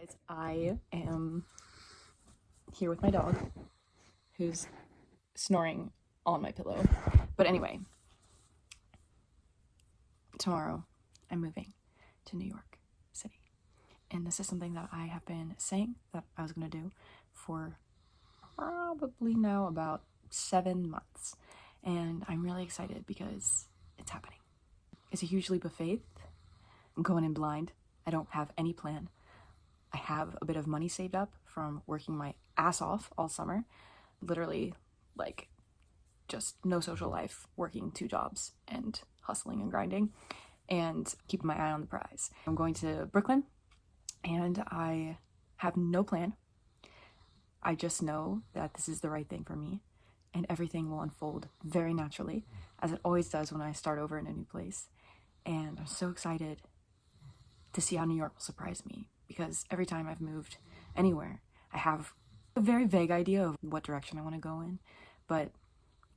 Guys, I am here with my dog who's snoring on my pillow. But anyway, tomorrow I'm moving to New York City. And this is something that I have been saying that I was going to do for probably now about 7 months. And I'm really excited because it's happening. It's a huge leap of faith. I'm going in blind. I don't have any plan. I have a bit of money saved up from working my ass off all summer. Literally, like, just no social life, working 2 jobs and hustling and grinding and keeping my eye on the prize. I'm going to Brooklyn and I have no plan. I just know that this is the right thing for me and everything will unfold very naturally, as it always does when I start over in a new place. And I'm so excited to see how New York will surprise me, because every time I've moved anywhere, I have a very vague idea of what direction I want to go in, but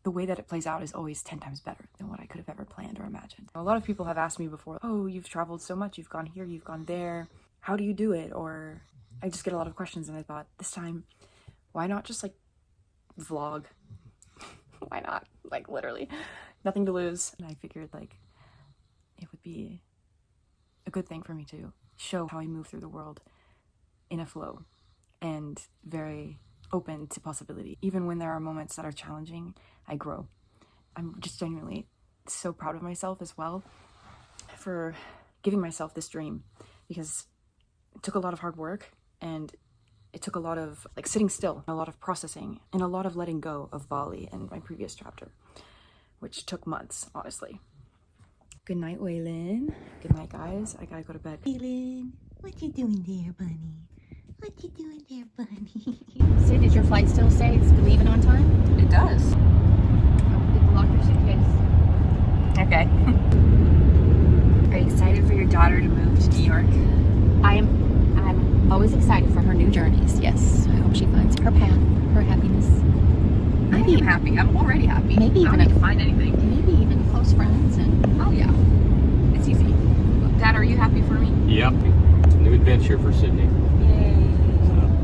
the way that it plays out is always 10 times better than what I could have ever planned or imagined. A lot of people have asked me before, oh, you've traveled so much, you've gone here, you've gone there, how do you do it? Or I just get a lot of questions, and I thought, this time, why not just like vlog? Why not? Like, literally, nothing to lose. And I figured like it would be a good thing for me to show how I move through the world in a flow and very open to possibility. Even when there are moments that are challenging, I grow. I'm just genuinely so proud of myself as well for giving myself this dream, because it took a lot of hard work and it took a lot of like sitting still, a lot of processing, and a lot of letting go of Bali and my previous chapter, which took months, honestly. Good night, Waylon. Good night, guys. I gotta go to bed. Waylon, what you doing there, bunny? What you doing there, bunny? So did your flight still say it's leaving on time? It does. People lock your suitcase. Okay. Are you excited for your daughter to move to New York? I'm always excited for her new journeys. Yes, I hope she finds her path, her happiness. I am happy. I'm already happy. Maybe I don't even need to find anything. Maybe even close friends and. Oh yeah, it's easy. Dad, are you happy for me? Yep. New adventure for Sydney. Yay.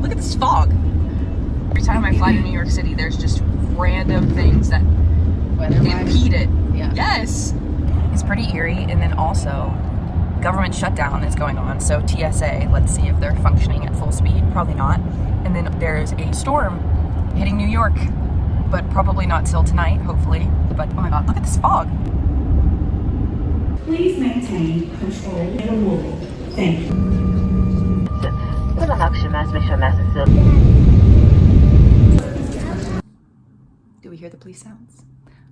Look at this fog. Every time I fly to New York City, there's just random things that impede it. Yeah. Yes. It's pretty eerie, and then also government shutdown is going on. So TSA, let's see if they're functioning at full speed. Probably not. And then there's a storm hitting New York, but probably not till tonight, hopefully. But oh my god, look at this fog. Please maintain control in the wall. Thank you. Do we hear the police sounds?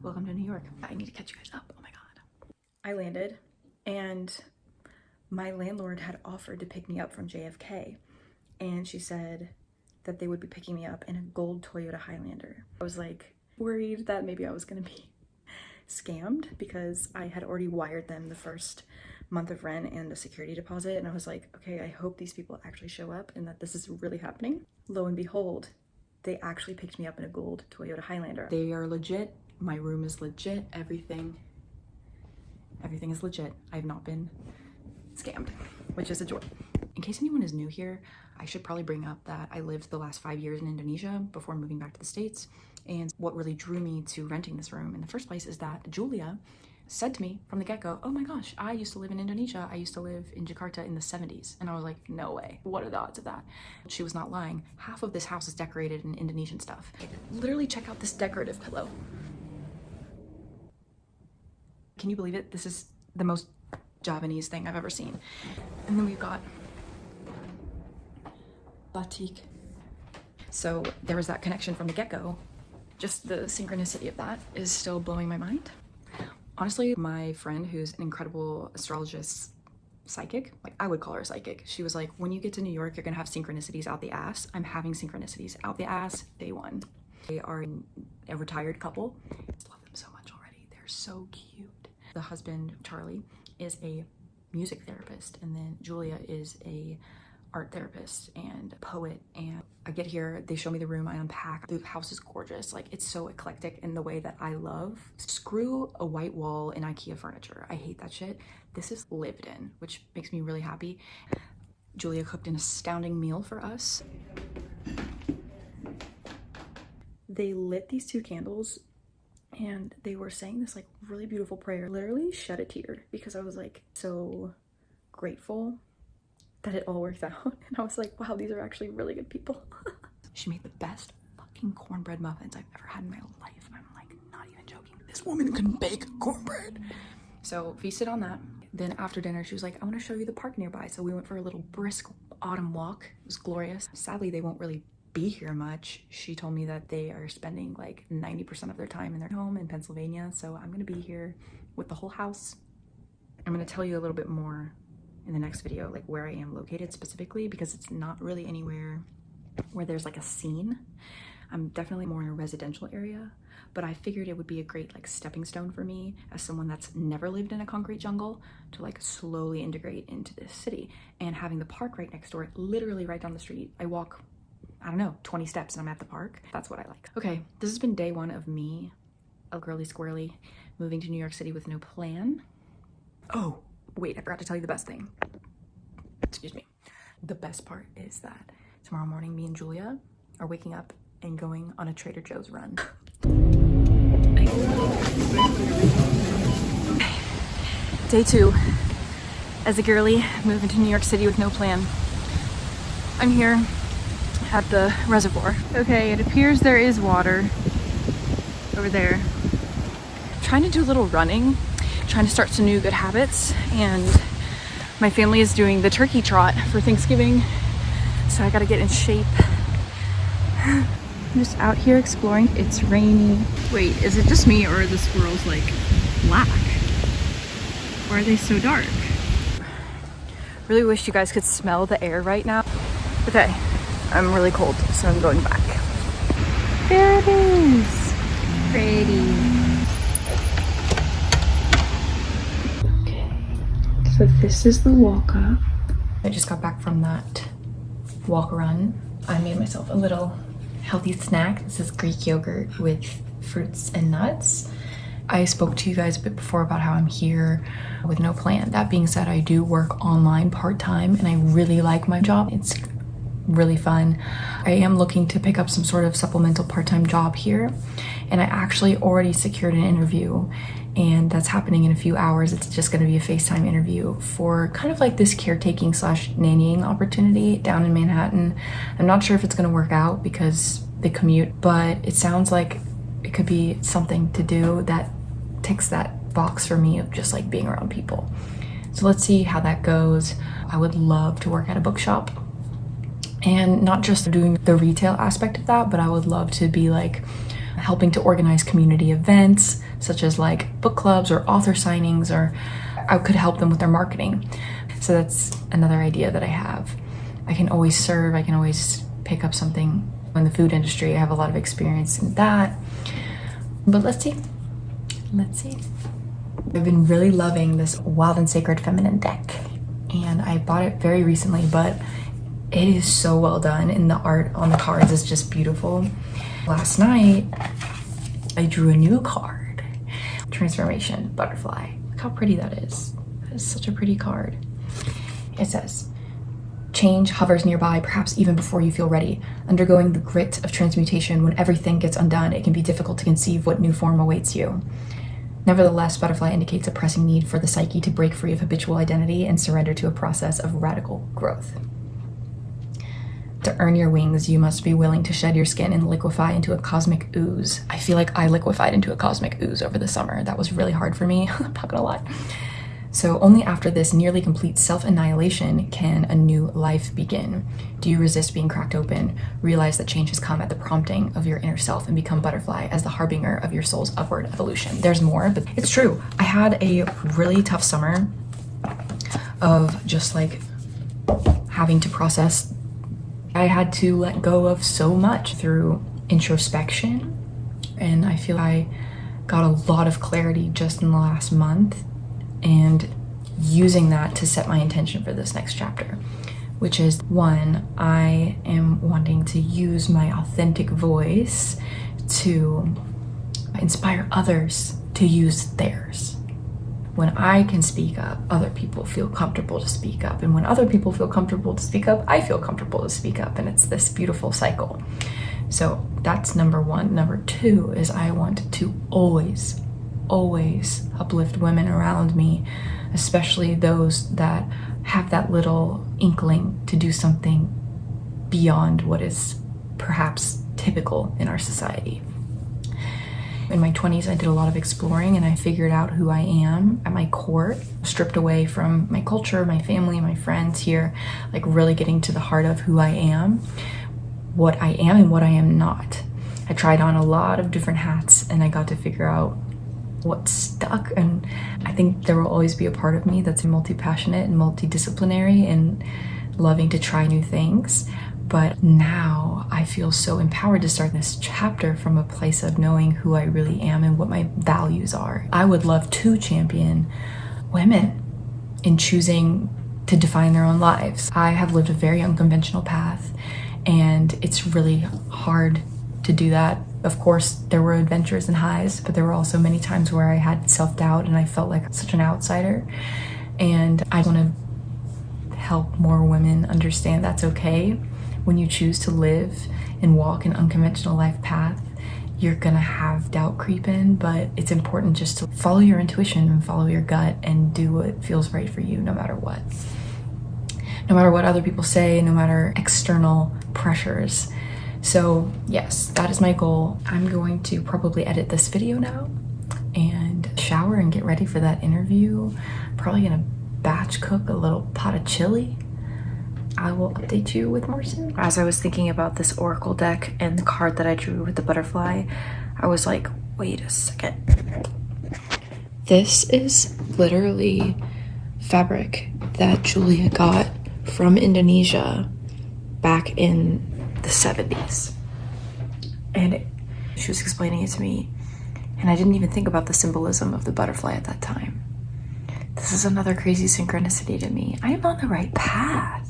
Welcome to New York. I need to catch you guys up. Oh my god. I landed and my landlord had offered to pick me up from JFK, and she said that they would be picking me up in a gold Toyota Highlander. I was like worried that maybe I was gonna be scammed, because I had already wired them the first month of rent and the security deposit, and I was like, okay, I hope these people actually show up and that this is really happening. Lo and behold, they actually picked me up in a gold Toyota Highlander. They are legit. My room is legit. Everything is legit. I have not been scammed, which is a joy. In case anyone is new here, I should probably bring up that I lived the last 5 years in Indonesia before moving back to the States. And what really drew me to renting this room in the first place is that Julia said to me from the get-go, oh my gosh, I used to live in Indonesia. I used to live in Jakarta in the 70s. And I was like, no way. What are the odds of that? She was not lying. Half of this house is decorated in Indonesian stuff. Literally check out this decorative pillow. Can you believe it? This is the most Javanese thing I've ever seen. And then we've got batik. So there was that connection from the get-go. Just the synchronicity of that is still blowing my mind. Honestly, my friend, who's an incredible astrologist, psychic, like I would call her a psychic, she was like, when you get to New York, you're gonna have synchronicities out the ass. I'm having synchronicities out the ass day one. They are a retired couple. I love them so much already. They're so cute. The husband, Charlie, is a music therapist, and then Julia is a art therapist and poet. And I get here, they show me the room, I unpack. The house is gorgeous. Like, it's so eclectic in the way that I love. Screw a white wall in IKEA furniture. I hate that shit. This is lived in, which makes me really happy. Julia cooked an astounding meal for us. They lit these 2 candles and they were saying this like really beautiful prayer. Literally shed a tear because I was like so grateful that it all worked out. And I was like, wow, these are actually really good people. She made the best fucking cornbread muffins I've ever had in my life. I'm like not even joking. This woman can bake cornbread. So feasted on that. Then after dinner, she was like, I want to show you the park nearby. So we went for a little brisk autumn walk. It was glorious. Sadly, they won't really be here much. She told me that they are spending like 90% of their time in their home in Pennsylvania. So I'm going to be here with the whole house. I'm going to tell you a little bit more in the next video, like where I am located specifically, because it's not really anywhere where there's like a scene. I'm definitely more in a residential area, but I figured it would be a great like stepping stone for me as someone that's never lived in a concrete jungle to like slowly integrate into this city. And having the park right next door, literally right down the street, I walk, I don't know, 20 steps and I'm at the park. That's what I like. Okay, this has been day 1 of me, a girly squirrely, moving to New York City with no plan. Oh, wait, I forgot to tell you the best thing. Excuse me. The best part is that tomorrow morning, me and Julia are waking up and going on a Trader Joe's run. Day 2, as a girly, moving to New York City with no plan. I'm here at the reservoir. Okay, it appears there is water over there. Trying to do a little running, trying to start some new good habits, and my family is doing the turkey trot for Thanksgiving, so I gotta get in shape. I'm just out here exploring. It's rainy. Wait, is it just me or are the squirrels like black? Or are they so dark? Really wish you guys could smell the air right now. Okay, I'm really cold, so I'm going back. There it is. Pretty. Okay, so this is the walk up. I just got back from that walk run. I made myself a little healthy snack. This is Greek yogurt with fruits and nuts. I spoke to you guys a bit before about how I'm here with no plan. That being said, I do work online part-time and I really like my job. It's really fun. I am looking to pick up some sort of supplemental part-time job here, and I actually already secured an interview, and that's happening in a few hours. It's just going to be a FaceTime interview for kind of like this caretaking / nannying opportunity down in Manhattan. I'm not sure if it's going to work out because the commute, but it sounds like it could be something to do that ticks that box for me of just like being around people. So let's see how that goes. I would love to work at a bookshop, and not just doing the retail aspect of that, but I would love to be like helping to organize community events such as like book clubs or author signings, or I could help them with their marketing. So that's another idea that I have. I can always serve, I can always pick up something in the food industry. I have a lot of experience in that, but let's see. I've been really loving this Wild and Sacred Feminine deck, and I bought it very recently, but it is so well done and the art on the cards is just beautiful. Last night, I drew a new card, Transformation Butterfly. Look how pretty that is. That is such a pretty card. It says, change hovers nearby, perhaps even before you feel ready. Undergoing the grit of transmutation, when everything gets undone, it can be difficult to conceive what new form awaits you. Nevertheless, butterfly indicates a pressing need for the psyche to break free of habitual identity and surrender to a process of radical growth. To earn your wings, you must be willing to shed your skin and liquefy into a cosmic ooze. I feel like I liquefied into a cosmic ooze over the summer. That was really hard for me, I'm not gonna lie. So only after this nearly complete self-annihilation can a new life begin. Do you resist being cracked open? Realize that change has come at the prompting of your inner self and become butterfly as the harbinger of your soul's upward evolution. There's more, but it's true. I had a really tough summer of just like having to process. I had to let go of so much through introspection, and I feel I got a lot of clarity just in the last month, and using that to set my intention for this next chapter, which is 1, I am wanting to use my authentic voice to inspire others to use theirs. When I can speak up, other people feel comfortable to speak up. And when other people feel comfortable to speak up, I feel comfortable to speak up. And it's this beautiful cycle. So that's number one. Number two is I want to always uplift women around me, especially those that have that little inkling to do something beyond what is perhaps typical in our society. In my 20s, I did a lot of exploring and I figured out who I am at my core, stripped away from my culture, my family, my friends here, like really getting to the heart of who I am, what I am and what I am not. I tried on a lot of different hats and I got to figure out what stuck, and I think there will always be a part of me that's multi-passionate and multidisciplinary and loving to try new things. But now I feel so empowered to start this chapter from a place of knowing who I really am and what my values are. I would love to champion women in choosing to define their own lives. I have lived a very unconventional path, and it's really hard to do that. Of course, there were adventures and highs, but there were also many times where I had self-doubt and I felt like such an outsider. And I want to help more women understand that's okay. When you choose to live and walk an unconventional life path, you're gonna have doubt creep in, but it's important just to follow your intuition and follow your gut and do what feels right for you, no matter what. No matter what other people say, no matter external pressures. So yes, that is my goal. I'm going to probably edit this video now and shower and get ready for that interview. Probably gonna batch cook a little pot of chili. I will update you with more soon. As I was thinking about this oracle deck and the card that I drew with the butterfly, I was like, wait a second. This is literally fabric that Julia got from Indonesia back in the 70s. And she was explaining it to me, and I didn't even think about the symbolism of the butterfly at that time. This is another crazy synchronicity to me. I am on the right path.